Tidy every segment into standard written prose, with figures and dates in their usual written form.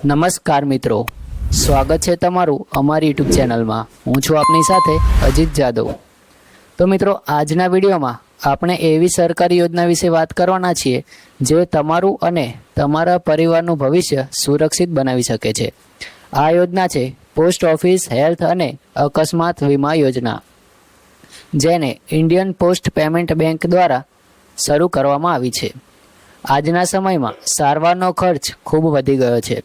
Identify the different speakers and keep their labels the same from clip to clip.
Speaker 1: નમસ્કાર મિત્રો, સ્વાગત છે તમારું અમારી યુટ્યુબ ચેનલમાં। હું છું આપની સાથે અજીત જાદવ। તો મિત્રો, આજના વિડીયોમાં આપણે એવી સરકારી યોજના વિશે વાત કરવાના છીએ જે તમારું અને તમારા પરિવારનું ભવિષ્ય સુરક્ષિત બનાવી શકે છે। આ યોજના છે પોસ્ટ ઓફિસ હેલ્થ અને અકસ્માત વીમા યોજના, જેને ઇન્ડિયન પોસ્ટ પેમેન્ટ બેંક દ્વારા શરૂ કરવામાં આવી છે। આજના સમયમાં સારવારનો ખર્ચ ખૂબ વધી ગયો છે।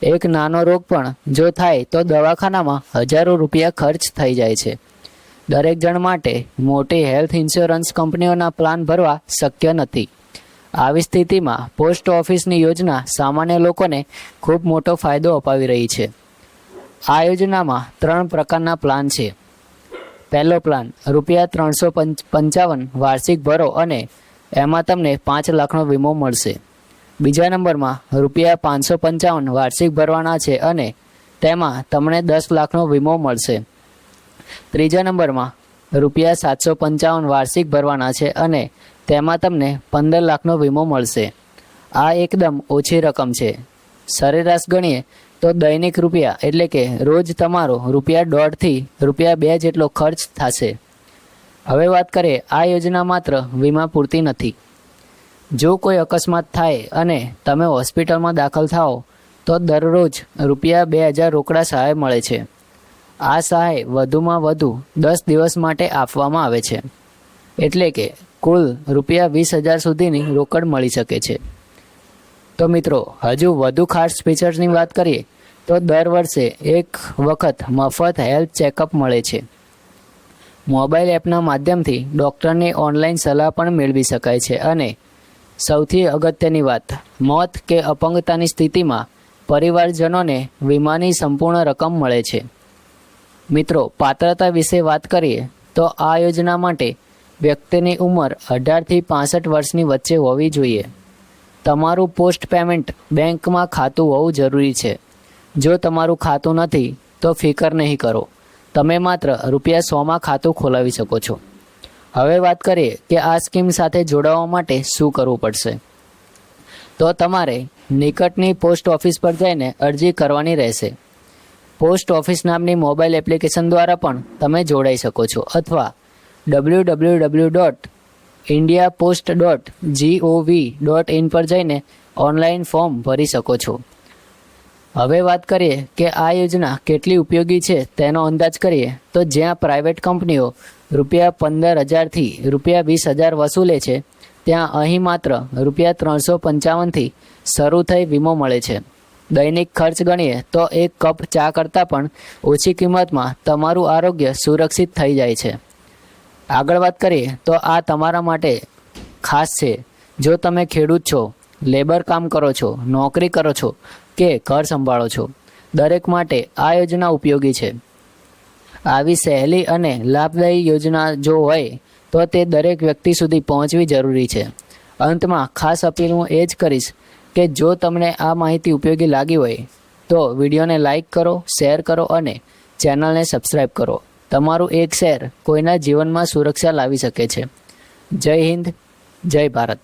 Speaker 1: એક નાનો રોગ પણ જો થાય તો દવાખાનામાં હજારો રૂપિયા ખર્ચ થઈ જાય છે। દરેક જણ માટે મોટી હેલ્થ ઇન્સ્યોરન્સ કંપનીઓના પ્લાન ભરવા શક્ય નથી। આવી સ્થિતિમાં પોસ્ટ ઓફિસની યોજના સામાન્ય લોકોને ખૂબ મોટો ફાયદો અપાવી રહી છે। આ યોજનામાં 3 પ્રકારના પ્લાન છે। પહેલો પ્લાન ₹355 વાર્ષિક ભરો અને એમાં તમને 5 લાખનો વીમો મળશે। બીજા નંબરમાં ₹555 વાર્ષિક ભરવાના છે અને તેમાં તમને 10 લાખનો વીમો મળશે। ત્રીજા નંબરમાં ₹755 વાર્ષિક ભરવાના છે અને તેમાં તમને 15 લાખનો વીમો મળશે। આ એકદમ ઓછી રકમ છે। સરેરાશ ગણીએ તો દૈનિક રૂપિયા એટલે કે રોજ તમારો ₹1.5 થી ₹2 જેટલો ખર્ચ થશે। હવે વાત કરીએ, આ યોજના માત્ર વીમા પૂરતી નથી। જો કોઈ અકસ્માત થાય અને તમે હોસ્પિટલમાં દાખલ થાઓ તો દરરોજ ₹2000 રોકડા સહાય મળે છે। આ સહાય વધુમાં વધુ 10 દિવસ માટે આપવામાં આવે છે, એટલે કે કુલ ₹20,000 સુધીની રોકડ મળી શકે છે। તો મિત્રો, હજુ વધુ ખાસ ફીચર્સની વાત કરીએ તો દર વર્ષે એક વખત મફત હેલ્થ ચેકઅપ મળે છે। મોબાઈલ એપના માધ્યમથી ડૉક્ટરની ઓનલાઈન સલાહ પણ મેળવી શકાય છે અને સૌથી અગત્યની વાત, મોત કે અપંગતાની સ્થિતિમાં પરિવારજનોને વીમાની સંપૂર્ણ રકમ મળે છે। મિત્રો, પાત્રતા વિશે વાત કરીએ તો આ યોજના માટે વ્યક્તિની ઉંમર 18 થી 65 વર્ષની વચ્ચે હોવી જોઈએ। તમારું પોસ્ટ પેમેન્ટ બેંકમાં ખાતું હોવું જરૂરી છે। જો તમારું ખાતું નથી તો ફિકર નહીં કરો, તમે માત્ર ₹100માં ખાતું ખોલાવી શકો છો। હવે વાત કરીએ કે આ સ્કીમ સાથે જોડાવા માટે શું કરવું પડશે। તો તમારે નિકટની પોસ્ટ ઓફિસ પર જઈને અરજી કરવાની રહેશે। પોસ્ટ ઓફિસ નામની મોબાઈલ એપ્લિકેશન દ્વારા પણ તમે જોડાઈ શકો છો અથવા www.indiapost.gov.in પર જઈને ઓનલાઈન ફોર્મ ભરી શકો છો। હવે વાત કરીએ કે આ યોજના કેટલી ઉપયોગી છે તેનો અંદાજ કરીએ તો જ્યાં પ્રાઇવેટ કંપનીઓ ₹15,000 થી ₹20,000 વસૂલે છે, ત્યાં અહીં માત્ર ₹355 થી શરૂ થઈ વીમો મળે છે। દૈનિક ખર્ચ ગણીએ તો એક કપ ચા કરતાં પણ ઓછી કિંમતમાં તમારું આરોગ્ય સુરક્ષિત થઈ જાય છે। આગળ વાત કરીએ તો આ તમારા માટે ખાસ છે જો તમે ખેડૂત છો, લેબર કામ કરો છો, નોકરી કરો છો કે ઘર સંભાળો છો, દરેક માટે આ યોજના ઉપયોગી છે। આવી સહેલી અને લાભદાયી યોજના જો હોય તો તે દરેક વ્યક્તિ સુધી પહોંચવી જરૂરી છે। અંતમાં ખાસ અપીલ હું એ જ કરીશ કે જો તમને આ માહિતી ઉપયોગી લાગી હોય તો વિડીયોને લાઈક કરો, શેર કરો અને ચેનલને સબસ્ક્રાઈબ કરો। તમારું એક શેર કોઈના જીવનમાં સુરક્ષા લાવી શકે છે। જય હિન્દ, જય ભારત।